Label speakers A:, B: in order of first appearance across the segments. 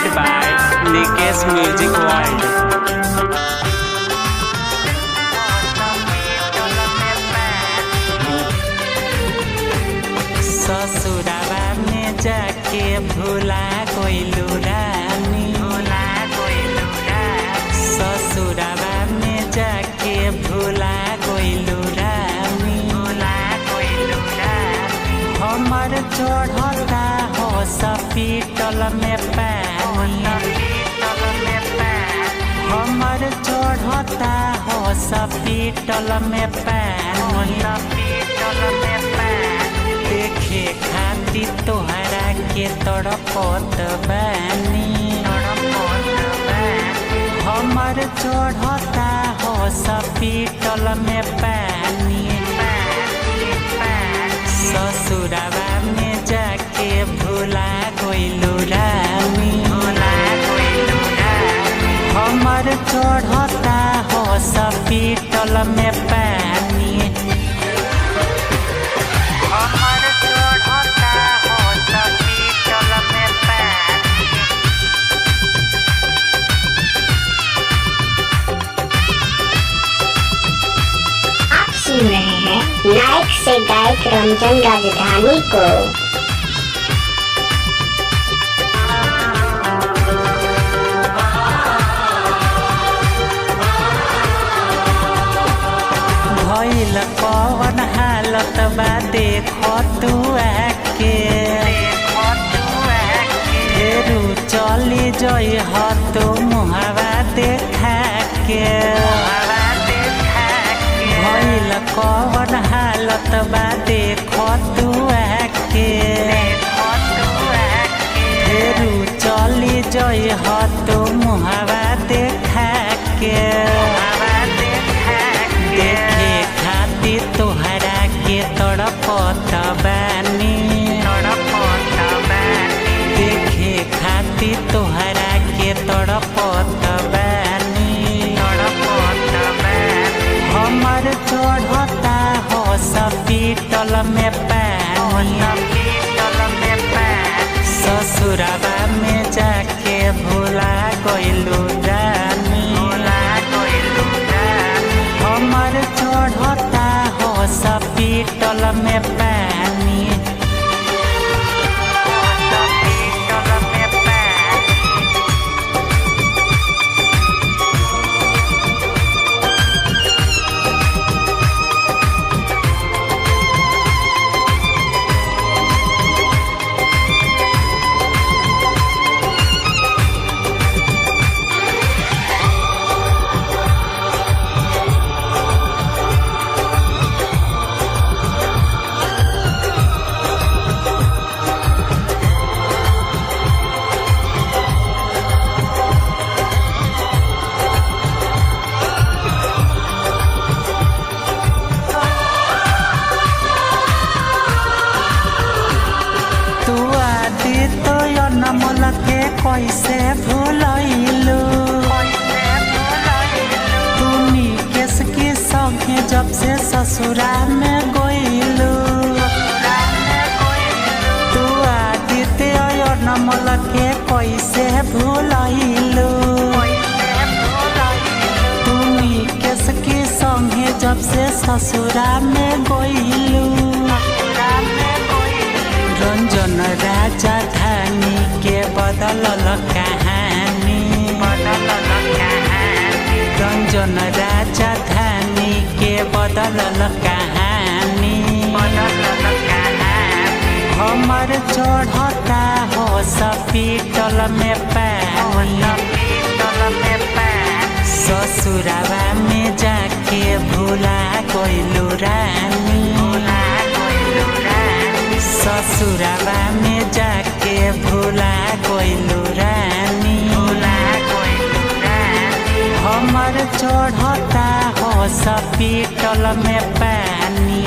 A: presented by Nikes Music World. ससुराबा में जाके भूला गइलू रानी, ससुराबा में जाके भूला गइलू रानी, हमर चढ़ता हॉस्पिटल में पानी, हमर चढ़ता हॉस्पिटल में पानी, देखे खातिर तोहरा के तड़पत बानी, हमर चढ़ता हॉस्पिटल में पानी, ससुराबा में जाके भूला गइलू रानी, हमर चढ़ता हॉस्पिटल में पानी, हमर चढ़ता हॉस्पिटल में पानी।
B: आप सुन रहे हैं नायक से गायक रंजन राजधानी को।
A: भइल कौन हालत बा देखो तू आके, फेरू चली जई ह तू मुहावा देखा के, भइल कौन हालत बा देखो तू आके, फेरू चली जई ह तू मुहावा देखा के, देखे खातिर तोहरा के तड़पत बानी, देखे खातिर तोहरा के तड़पत बानी, हमर चढ़ता हॉस्पिटल में पानी, ससुराबा में जाके भूला गइलू रानी, हमर चढ़ता हॉस्पिटल में पानी, हॉस्पिटल में पानी। नमल के कैसे भूलैलू, तुनी केस की संगे जब से ससुरा में गइलू, तू आदित्य नमल के कैसे भूलैलू, तुनी केस की संगे जब से ससुरा में गइलू, रंजन राजधानी के बदलल कहानी, रंजन राजधानी के बदलल कहानी, हमर चढ़ता हॉस्पिटल में पानी, ससुराबा में जाके भूला गइलू रानी, ससुराबा में जाके भूला गइलू रानी, हमर चढ़ता हॉस्पिटल में पानी।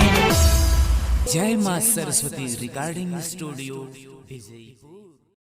C: जय मां सरस्वती रिकॉर्डिंग स्टूडियो विजय।